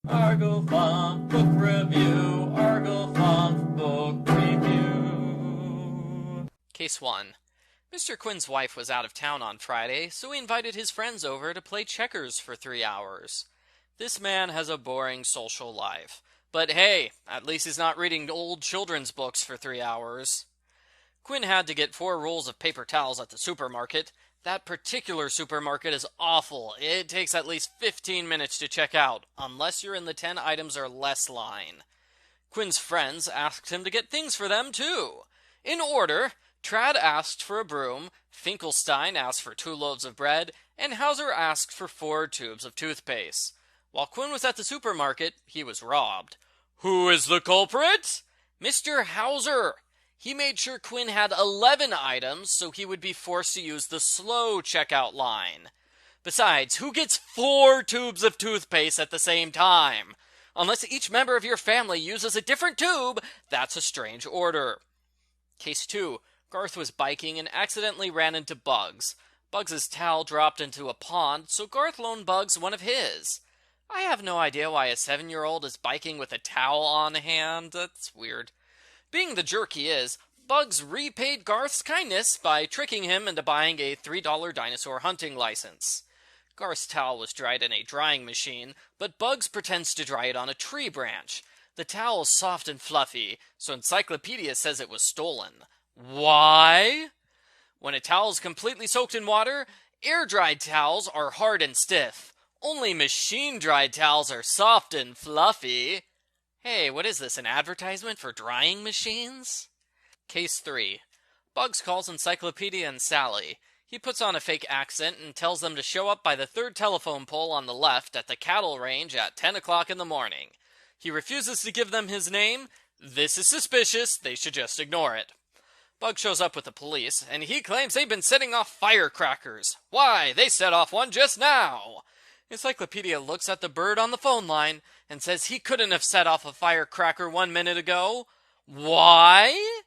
Argofunk Book Review, Argofunk Book Review. Case 1. Mr. Quinn's wife was out of town on Friday, so he invited his friends over to play checkers for 3 hours. This man has a boring social life. But hey, at least he's not reading old children's books for 3 hours. Quinn had to get 4 rolls of paper towels at the supermarket. That particular supermarket is awful. It takes at least 15 minutes to check out, unless you're in the 10 items or less line. Quinn's friends asked him to get things for them, too. In order, Trad asked for a broom, Finkelstein asked for 2 loaves of bread, and Hauser asked for 4 tubes of toothpaste. While Quinn was at the supermarket, he was robbed. Who is the culprit? Mr. Hauser. He made sure Quinn had 11 items, so he would be forced to use the slow checkout line. Besides, who gets 4 tubes of toothpaste at the same time? Unless each member of your family uses a different tube, that's a strange order. Case 2. Garth was biking and accidentally ran into Bugs. Bugs' towel dropped into a pond, so Garth loaned Bugs one of his. I have no idea why a 7-year-old is biking with a towel on hand. That's weird. Being the jerk he is, Bugs repaid Garth's kindness by tricking him into buying a $3 dinosaur hunting license. Garth's towel was dried in a drying machine, but Bugs pretends to dry it on a tree branch. The towel is soft and fluffy, so Encyclopedia says it was stolen. Why? When a towel is completely soaked in water, air-dried towels are hard and stiff. Only machine-dried towels are soft and fluffy. Hey, what is this, an advertisement for drying machines? Case 3. Bugs calls Encyclopedia and Sally. He puts on a fake accent and tells them to show up by the 3rd telephone pole on the left at the cattle range at 10 o'clock in the morning. He refuses to give them his name. This is suspicious. They should just ignore it. Bugs shows up with the police, and he claims they've been setting off firecrackers. Why, they set off one just now. Encyclopedia looks at the bird on the phone line and says he couldn't have set off a firecracker 1 minute ago. Why?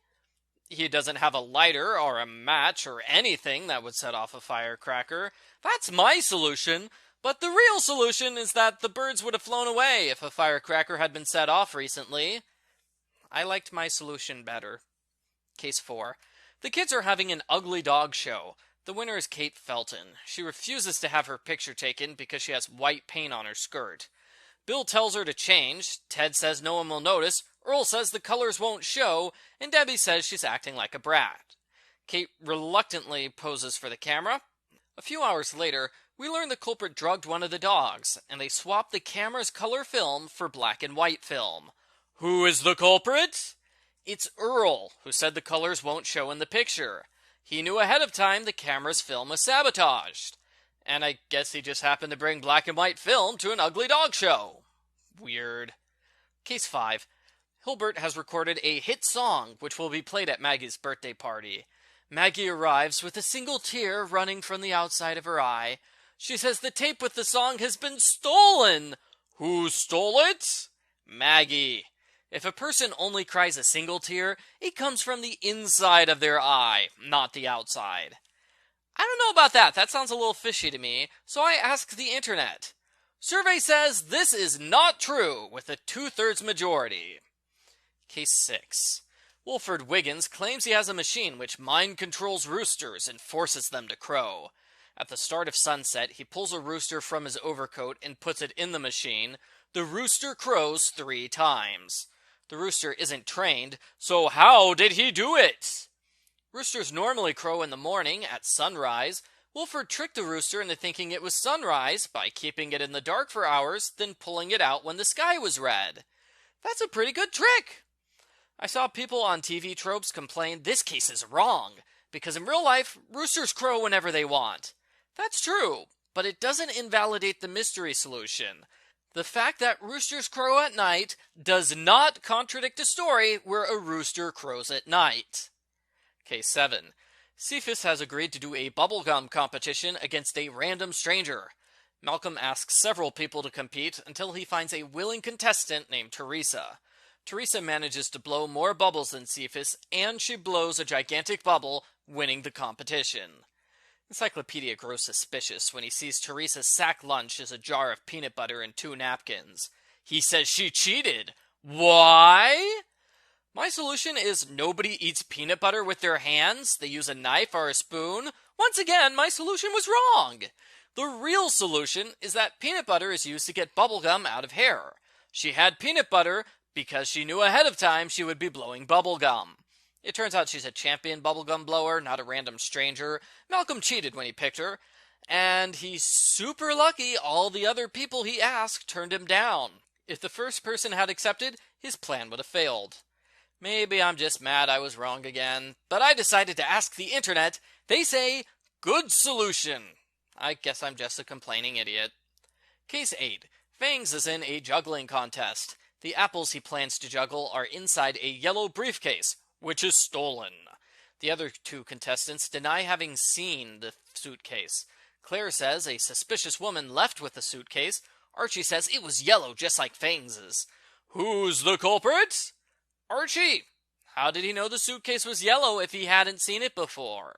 He doesn't have a lighter or a match or anything that would set off a firecracker. That's my solution. But the real solution is that the birds would have flown away if a firecracker had been set off recently. I liked my solution better. Case 4. The kids are having an ugly dog show. The winner is Kate Felton. She refuses to have her picture taken because she has white paint on her skirt. Bill tells her to change. Ted says no one will notice. Earl says the colors won't show. And Debbie says she's acting like a brat. Kate reluctantly poses for the camera. A few hours later, we learn the culprit drugged one of the dogs, and they swap the camera's color film for black and white film. Who is the culprit? It's Earl, who said the colors won't show in the picture. He knew ahead of time the camera's film was sabotaged. And I guess he just happened to bring black and white film to an ugly dog show. Weird. Case 5. Hilbert has recorded a hit song which will be played at Maggie's birthday party. Maggie arrives with a single tear running from the outside of her eye. She says the tape with the song has been stolen. Who stole it? Maggie. If a person only cries a single tear, it comes from the inside of their eye, not the outside. I don't know about that. That sounds a little fishy to me, so I asked the internet. Survey says this is not true, with a 2/3 majority. Case 6. Wilford Wiggins claims he has a machine which mind controls roosters and forces them to crow. At the start of sunset, he pulls a rooster from his overcoat and puts it in the machine. The rooster crows 3 times. The rooster isn't trained, so how did he do it? Roosters normally crow in the morning at sunrise. Wilford tricked the rooster into thinking it was sunrise by keeping it in the dark for hours, then pulling it out when the sky was red. That's a pretty good trick. I saw people on TV tropes complain this case is wrong, because in real life, roosters crow whenever they want. That's true, but it doesn't invalidate the mystery solution. The fact that roosters crow at night does not contradict a story where a rooster crows at night. Case 7. Cephas has agreed to do a bubblegum competition against a random stranger. Malcolm asks several people to compete until he finds a willing contestant named Teresa. Teresa manages to blow more bubbles than Cephas, and she blows a gigantic bubble, winning the competition. Encyclopedia grows suspicious when he sees Teresa's sack lunch is a jar of peanut butter and 2 napkins. He says she cheated. Why? My solution is nobody eats peanut butter with their hands. They use a knife or a spoon. Once again, my solution was wrong. The real solution is that peanut butter is used to get bubblegum out of hair. She had peanut butter because she knew ahead of time she would be blowing bubblegum. It turns out she's a champion bubblegum blower, not a random stranger. Malcolm cheated when he picked her, and he's super lucky all the other people he asked turned him down. If the first person had accepted, his plan would have failed. Maybe I'm just mad I was wrong again, but I decided to ask the internet. They say, good solution. I guess I'm just a complaining idiot. Case 8. Fangs is in a juggling contest. The apples he plans to juggle are inside a yellow briefcase, which is stolen. The other two contestants deny having seen the suitcase. Claire says a suspicious woman left with the suitcase. Archie says it was yellow just like Fangs's. Who's the culprit? Archie! How did he know the suitcase was yellow if he hadn't seen it before?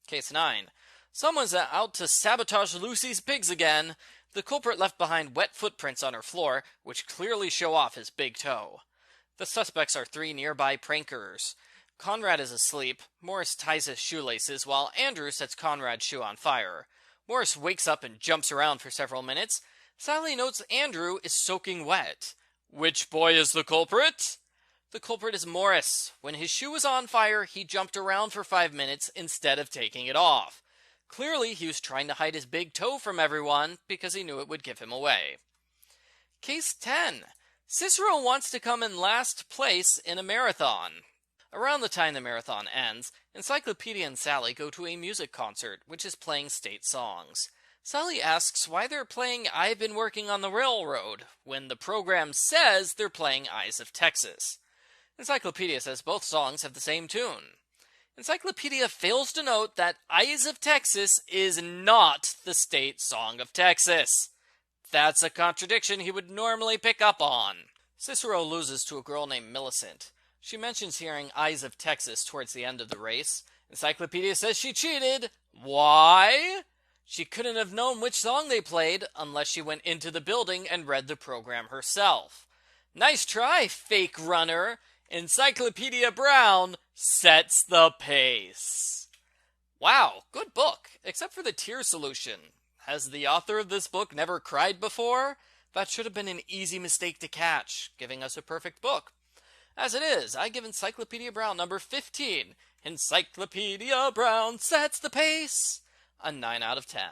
Case 9. Someone's out to sabotage Lucy's pigs again. The culprit left behind wet footprints on her floor, which clearly show off his big toe. The suspects are 3 nearby prankers. Conrad is asleep. Morris ties his shoelaces while Andrew sets Conrad's shoe on fire. Morris wakes up and jumps around for several minutes. Sally notes Andrew is soaking wet. Which boy is the culprit? The culprit is Morris. When his shoe was on fire, he jumped around for 5 minutes instead of taking it off. Clearly, he was trying to hide his big toe from everyone because he knew it would give him away. Case 10. Cicero wants to come in last place in a marathon. Around the time the marathon ends, Encyclopedia and Sally go to a music concert, which is playing state songs. Sally asks why they're playing I've Been Working on the Railroad, when the program says they're playing Eyes of Texas. Encyclopedia says both songs have the same tune. Encyclopedia fails to note that Eyes of Texas is not the state song of Texas. That's a contradiction he would normally pick up on. Cicero loses to a girl named Millicent. She mentions hearing Eyes of Texas towards the end of the race. Encyclopedia says she cheated. Why? She couldn't have known which song they played unless she went into the building and read the program herself. Nice try, fake runner. Encyclopedia Brown sets the pace. Wow, good book, except for the tear solution. Has the author of this book never cried before? That should have been an easy mistake to catch, giving us a perfect book. As it is, I give Encyclopedia Brown number 15. Encyclopedia Brown sets the pace. A 9 out of 10.